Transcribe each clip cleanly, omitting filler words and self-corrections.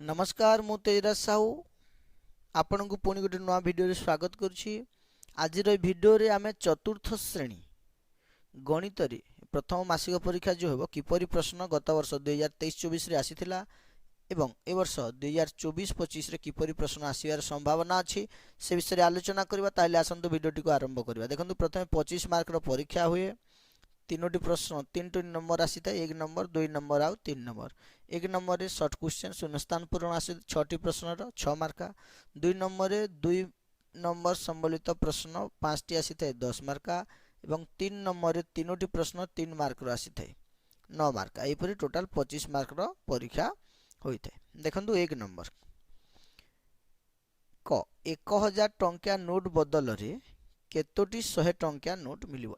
नमस्कार मु तेजराज साहू आपण को पुणी गोटे नुआ भिडियो स्वागत करुछि। आज भिडियो रे आमे चतुर्थ श्रेणी गणित रे प्रथम मासिक परीक्षा जो हेबो किपरि प्रश्न गत वर्ष 2023-24 रे आसीथिला एवं ए वर्ष 2024-25 रे किपरि प्रश्न आसीबार संभावना अछि से विषय रे आलोचना करबा। ताले आसंतु भिडियो टी को आरंभ करबा। देखंतु प्रथमे 25 मार्क रो परीक्षा हुए। तीनोटी प्रश्न 3 नंबर आसी था। 1 नंबर 2 नंबर आउ 3 नंबर। 1 नंबर रे शॉर्ट क्वेश्चन शून्यस्थान पूरण आसी 6टी प्रश्न रो 6 मार्क। 2 नंबर रे 2 नंबर सम्बलित प्रश्न 5टी आसी था 10 मार्क एवं 3 नंबर रे तीनोटी प्रश्न 3 मार्क रो आसी था 9 मार्क। एपरि टोटल 25 मार्क रो परीक्षा होई था। देखंतु 1 नंबर क 1000 टंका नोट बदल रे केतोटी 100 टंका नोट मिलिबो।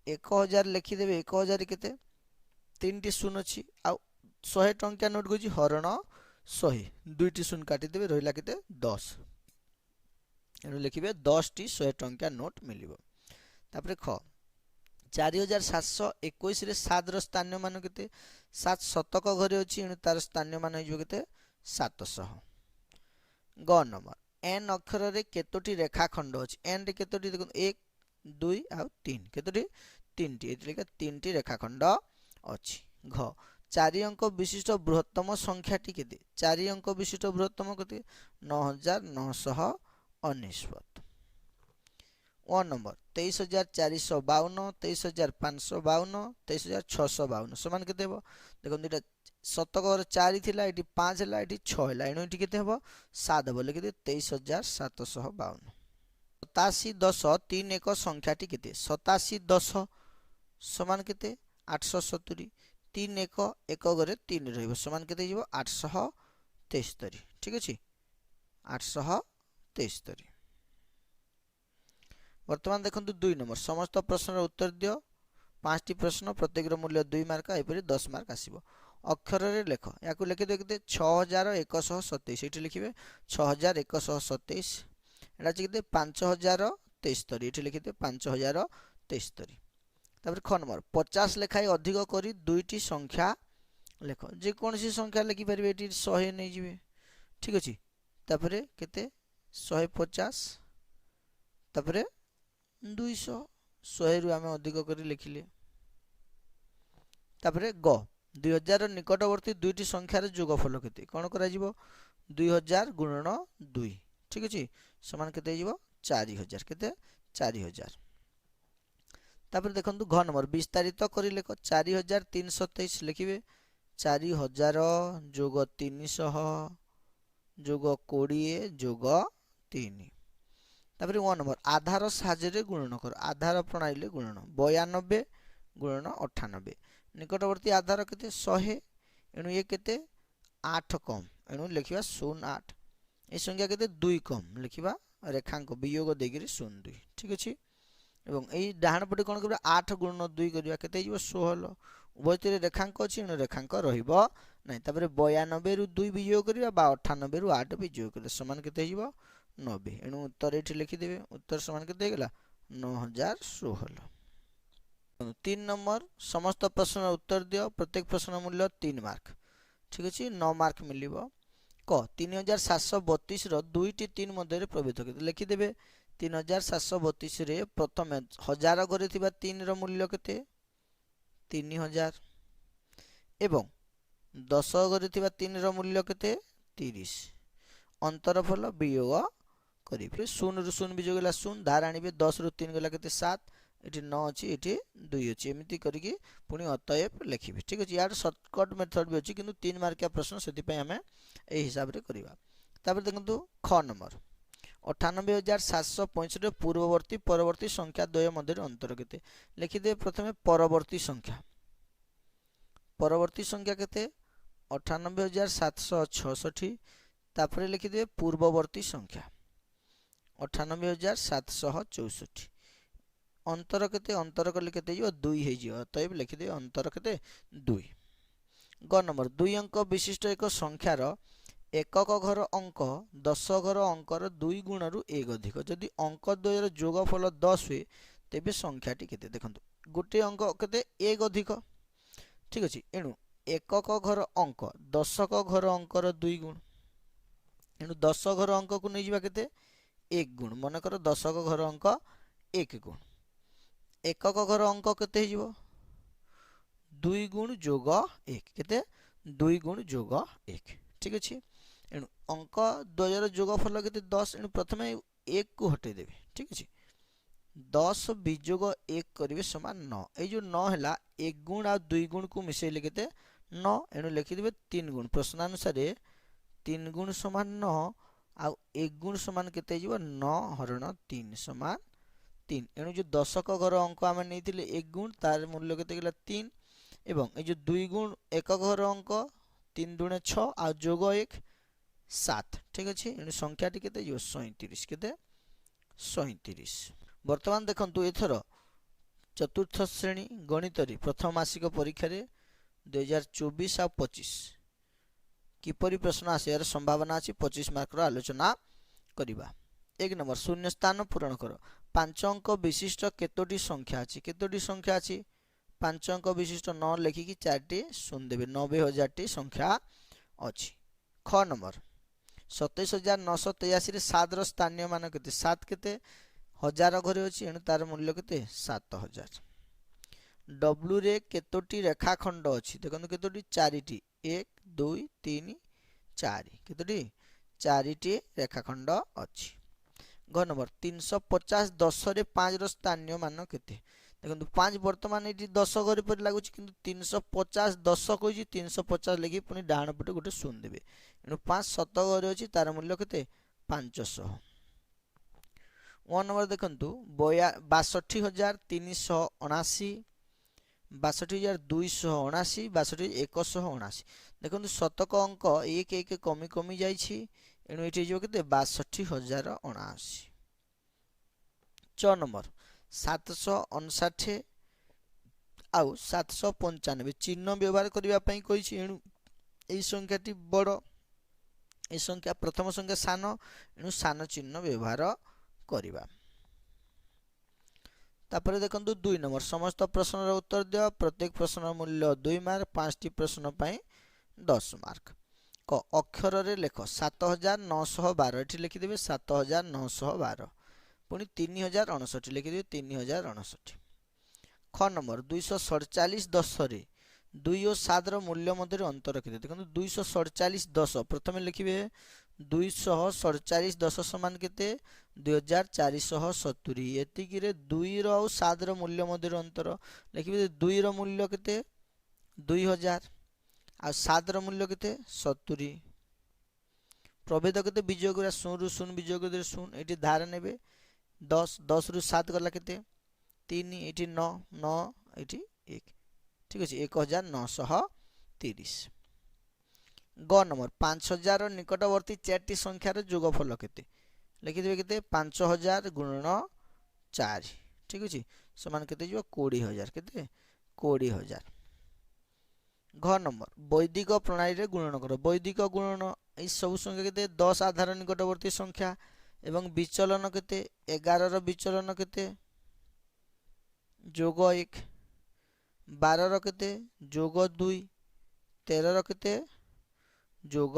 1000 लिखिदेवे। 1000 केते 3टी शून्य अछि आ 100 टंका नोट गुजी हरण 100 2टी शून्य काटी देबे रहिला केते 10 एनु लिखिबे 10 टी 100 टंका नोट मिलिबो। तापरे ख 4721 रे 7 रो स्थानीय मान केते 7 शतक घरे अछि एनु तार स्थानीय मान होइबो केते 700। ग नंबर n अक्षर रे केतोटी रेखाखंड अछि। n रे केतोटी देखो 1 2 आ 3 केतोटी 3टी एतले के 3टी रेखाखंड अछि। घ 4 अंक विशिष्ट बृहत्तम संख्याटी केते 4 अंक विशिष्ट बृहत्तम केते 9949। 1 नंबर 23452 23552 23652 समान केते हेबो। देखो एटा शतक घर 4 थिला एटी 5 हला एटी 6 हला एनु एटी केते हेबो 7 हेबो लिखि दे 23752। 87 10 3 एक संख्याटी केते 87 10 समान केते 870। 3 एक एक घरे 3 रहइबो समान केते जिवो 873। ठीक अछि 873। वर्तमान देखंतु 2 नंबर समस्त प्रश्नर उत्तर दियो। 5टी प्रश्न प्रत्येक रो मूल्य 2 मार्क एपरि 10 मार्क आसीबो। अक्षर रे लेख याकु लिखि देखते 6127 एठी लिखिबे 6127 एटा चिकते 5073 एठी लिखिते 5073। तापर ख नंबर 50 लेखाई अधिक करी दुईटी संख्या लेख जे कोनसी संख्या लिखि परिबे एठी 100 नै जिवे। ठीक अछि तापर केते 150 तापर 200 100 रु आमे अधिक करी लिखिले। तापर ग 2000 निकटवर्ती दुईटी संख्यार जोगफल केते कोन करा जिवो 2000 गुणन 2। ठीक अछि समान केते जिवो 4000 केते 4000। तापर देखंतु घ नंबर विस्तारित करी लेख 4323 लिखिबे 4000 जोग 300 जोग 20 जोग 3। तापर 1 नंबर आधार साहाय्य गुणन कर आधार प्रणाली गुणन 92 गुणन 98 निकटवर्ती आधार केते 100 एनु ये केते 8 कम एनु लिखिबा 08 ए संख्या केते 2 कम लिखिबा रेखांक वियोग देगिरी 02। ठीक अछि एवं एई डाहाण पटे कोन करबा 8 गुणन 2 करबा केते जिवो 16 उभयतिर रेखांक अछि एनु रेखांक रहिबो नै। तापर 92 रु 2 वियोग करबा बा 98 रु 8 वियोग करले समान केते जिवो 90 एनु उत्तर एठी लिखि देबे उत्तर समान केते गेला 9016। 3 नंबर समस्त प्रश्नर उत्तर दियो प्रत्येक प्रश्न मूल्य 3 मार्क। ठीक अछि 9 मार्क मिलिबो। क 3732 रो 2 टी 3 मध्य रे प्रभेद केते लिखि देबे 3732 रे प्रथम 1000 घरे थिबा 3 रो मूल्य केते 3000 एवं 10 घरे थिबा 3 रो मूल्य केते 30 अंतरफल वियोग करी फिर 0 रु 0 वियोग गला 0 धार आनिबे 10 रु 3 गला केते 7 एठी 9 अछि एठी 2 अछि एमिति करिकि पुनी अतएव लिखिबे। ठीक अछि यार शॉर्टकट मेथड भी अछि किंतु 3 मार्किया प्रश्न सेति पय हमें एही हिसाब रे करिबा। तापर देखंतु ख नंबर 98765 पूर्ववर्ती परवर्ती संख्या द्वय मध्य अंतर केते लिखि दे। प्रथमे परवर्ती संख्या केते 98766 तापर लिखि दे पूर्ववर्ती संख्या 98764 अंतर केते अंतर कले केते जिवो 2 हे जिवो तय लिखि दे अंतर केते 2। ग नंबर 2 अंक विशिष्ट एक संख्यार एकक घर अंक 10 घर अंकर 2 गुण रु 1 अधिक जदि अंक द्वयर जोगफल 10 हुए तेबे संख्याटी केते देखंतु गोटे अंक केते 1 अधिक। ठीक अछि एणु एकक घर अंक दशक घर अंकर 2 गुण एणु 10 घर अंक को नहीं जावा केते 1 गुण मनकर दशक घर अंक 1 गुण एकक घर अंक केते हिजो 2 गुण जोग 1 केते 2 गुण जोग 1 ठीक अछि एणु अंक द्वयर जोगफल केते 10 एणु प्रथमे 1 को हटे देबे ठीक अछि 10 विजोग 1 करिवे समान 9 ए जो 9 हैला 1 गुण आ 2 गुण को मिसेले केते 9 एणु लिखि देबे 3 गुण प्रश्नानुसार 3 गुण समान 9 आ 1 गुण समान केते जिवो 9 हरण 3 समान 3 एणु जो दशक घर अंक आमे नेइतिले 1 गुण तार मूल्य केते गेला 3 एवं ए जो 2 गुण एकक घर अंक 3 दुणे 6 आ जोग 1 7 ठीक अछि एणु संख्याटी केते जिवो 37 केते 37 वर्तमान देखंतु एथर चतुर्थ श्रेणी गणित रे प्रथम मासिक परीक्षा रे 2024 आ 25 किपरि प्रश्न आसियार संभावना अछि 25 मार्क रो आलोचना करिबा। 1 नंबर शून्य स्थान पूरण कर 5 अंक विशिष्ट केतोटी संख्या अछि 5 अंक विशिष्ट 9 लेखि कि 4 टी शून्य देबे 90000 टी संख्या अछि। ख नंबर 27983 रे 7 रो स्थानीय मान केते 7 केते हजार घरे अछि एणु तार मूल्य केते 7000। डब्ल्यू रे केतोटी रेखाखंड अछि देखंतु केतोटी 4 टी 1 2 3 4 केतोटी 4 टी रेखाखंड अछि। घ नंबर 350 10 रे 5 रो स्थानीय मान केते देखंतु 5 वर्तमान एटी 10 घरे पर लागुछि किंतु 350 10 कोइ 350 लेखि पुनी डाहण पटे गोटे शून्य देबे एणु 5 7 घरे अछि तार मूल्य केते 500। 1 नंबर देखंतु 62379 62279 62179 देखंतु शतक अंक 1 1 कमी कमी जाइछि एणु एठी जो केते 62079। 6 नंबर 759 आउ 795 चिन्ह व्यवहार करिवा पई कहिछि एणु एई संख्याटी बड़ ए संख्या प्रथम संख्या सान एणु सान चिन्ह व्यवहार करिबा। तापर देखंतु 2 नंबर समस्त प्रश्नर उत्तर दियो प्रत्येक प्रश्नर मूल्य 2 मार्क 5 टी प्रश्न पई 10 मार्क। क अक्षर रे लेख 7912 एठी लिखि देबे 7912 पुनी 3059 लिखि देबे 3059। ख नंबर 247 10 रे 2 और 7 रो मूल्य मध्य अंतर रखि दे देखंतु 247 10 प्रथमे लिखिबे 247 10 समान केते 2470 एतिकी रे 2 रो और 7 रो मूल्य मध्य अंतर लिखिबे 2 रो मूल्य केते 2000 आ 7 रो मूल्य केते 70 प्रभेद केते विजोग रा 0 रु 0 विजोग रे 0 एठी धार नेबे 10 10 रु 7 गला केते 3 एठी 9 9 एठी 1 ठीक अछि 1930। ग नंबर 5000 निकटवर्ती 4 टी संख्यार जोगफल केते लिखि देबे केते 5000 गुणन 4 ठीक अछि समान केते जो 20000 केते 20000। घ नंबर वैदिक प्रणाली रे गुणन कर वैदिक गुणन ए सब संख्या केते 10 आधार निकटवर्ती संख्या एवं विचलन केते 11 रो विचलन केते जोग 1 12 रो केते जोग 2 13 रो केते जोग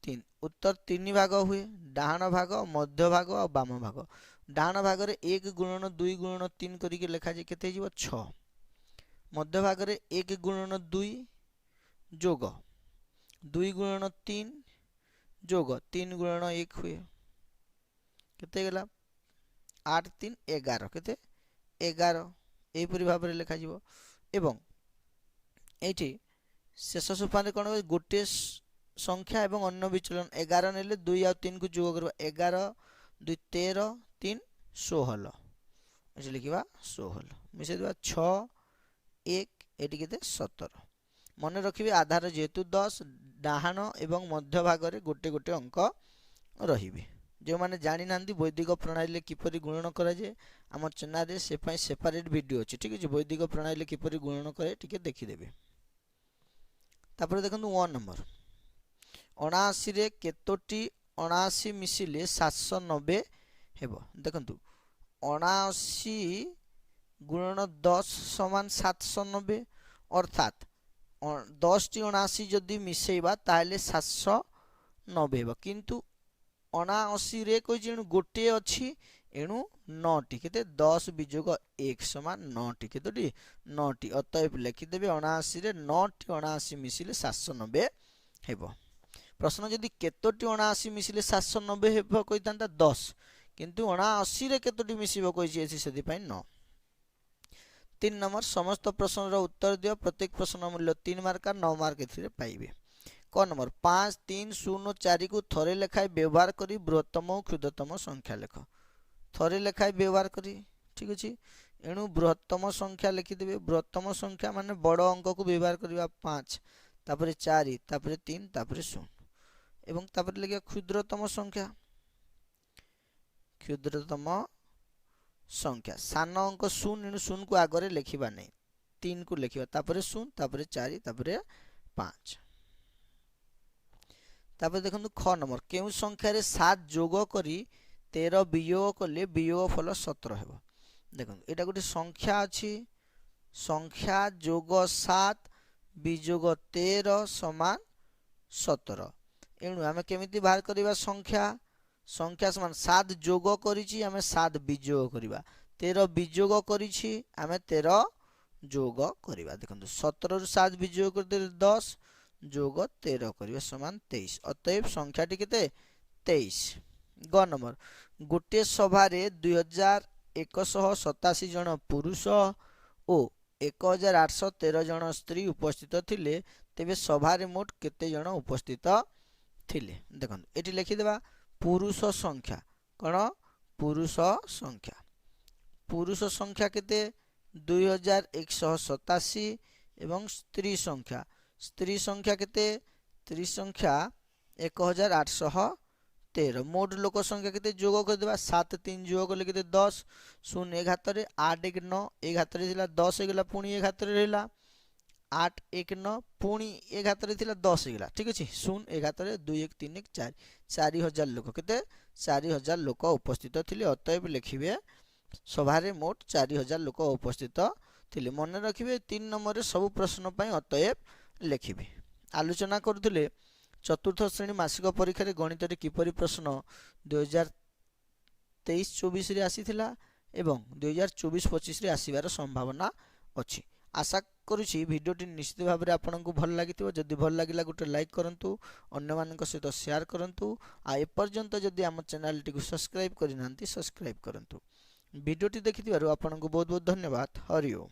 3 उत्तर 3 भाग हुए डाहाण भाग मध्य भाग और बाम भाग। डाहाण भाग रे 1 गुणन 2 गुणन 3 करिके लेखा जे केते जीव 6 मध्य भाग रे 1 गुणन 2 जोग 2 गुणन 3 जोग 3 गुणन 1 हुए केते गेला 8 3 11 केते 11 एई परि भाव रे लेखा जीव एवं एठी शेष सोपान रे कोन गोटे संख्या एवं अन्य विचलन 11 नेले 2 आ 3 को जोग करबा 11 2 13 3 16 एठी लिखिबा 16 मिसे देबा 6 1 एठी केते 17 मने रखिबे आधार जेतु 10 डाहाण एवं मध्य भाग रे गोटे गोटे अंक रहिबे जो माने जानि नांदी वैदिक प्रणाली ले किपरि गुणन करा जे हम चैनल रे से पई सेपरेट वीडियो अछि ठीक अछि वैदिक प्रणाली ले किपरि गुणन करे ठीक देखि देबे। तापर देखंतु 1 नंबर 79 रे केतोटी 79 मिसिले 790 हेबो देखंतु 79 गुणन 10 समान 790 अर्थात 10 टी 79 जदि मिसेइबा ताहले 790 हेबो किंतु 79 रे कहि एणु गोटे अछि एणु 9 टी केते 10 विजोग 1 समान 9 टी केतोटी 9 टी अतएव लिखिदेबे 79 रे 9 टी 79 मिसिले 790 हेबो। प्रश्न जदि केतोटी 79 मिसिले 790 हेबो कहितांता 10 किंतु 79 रे केतोटी मिसिबो कहि अछि सेति पई 9। 3 नंबर समस्त प्रश्नर उत्तर दियो प्रत्येक प्रश्न मूल्य 3 मार्क 9 मार्क एथिरे पाइबे। क नंबर 5 3 0 4 को थरे लेखाय व्यवहार करी बृहत्तम और क्षुद्रतम संख्या लेख। थरे लेखाय व्यवहार करी ठीक अछि एणु बृहत्तम संख्या लिखिदेबे बृहत्तम संख्या माने बड़ अंक को व्यवहार करबा 5 तापरे 4 तापरे 3 तापरे 0 एवं तापरे लिखिया क्षुद्रतम संख्या क्षुद्रतम संख्या सान अंक 0 एणु 0 को आगरे लिखिबा नै 3 को लिखिबा तापरे 0 तापरे 4 तापरे 5। तापर देखंतु ख नंबर केउ संख्या रे 7 जोग करी 13 वियोग कले वियोग फल 17 हेबो। देखंतु एटा गोटे संख्या अछि संख्या जोग 7 वियोग 13 समान 17 एणु आमे केमिति बाहर करिबा संख्या संख्या समान 7 जोग करिछि आमे 7 वियोग करिबा 13 वियोग करिछि आमे 13 जोग करिबा। देखंतु 17 रु 7 वियोग करते 10 जोग 13 करिबा समान 23 अतएव संख्याटी केते 23। ग नंबर गोटे सभा रे 2187 जन पुरुष ओ 1813 जन स्त्री उपस्थित थिले तेबे सभा रे मोट केते जन उपस्थित थिले। देखंतु एठी लिखि देबा पुरुष संख्या कोन पुरुष संख्या केते 2187 एवं स्त्री संख्या केते स्त्री संख्या 1813 मोट लोक संख्या केते जोग कर देबा 7 3 जोग कले केते 10 0 1 हाथ रे 8 1 9 1 हाथ रे थिला 10 हेगला पुनी 1 हाथ रे रहला 8 1 9 पुनी 1 हाथ रे थिला 10 हेगला ठीक अछि 0 1 हाथ रे 2 1 3 1 4 4000 लोक केते 4000 लोक उपस्थित थिले अतएव लिखिबे सभा रे मोट 4000 लोक उपस्थित थिले। मन रखिबे 3 नंबर रे सब प्रश्न पई अतएव लिखिबे। आलोचना करूथिले चतुर्थ श्रेणी मासिक परीक्षा रे गणित रे किपरि प्रश्न 2023-24 रे आसीथिला एवं 2024-25 रे आसीबार संभावना अछि। आशा करूछि भिडियोटी निश्चित भाव में आपको भल लगी जदि भल लगिला गोटे लाइक करंतु अन्य मानक सहित शेयर करंतु आ एपर्यंत जदि आम चैनल टी सब्सक्राइब करना सब्सक्राइब करंतु। भिडियोटी देखिथिबारु आपनको बहुत बहुत धन्यवाद। हरि ओम।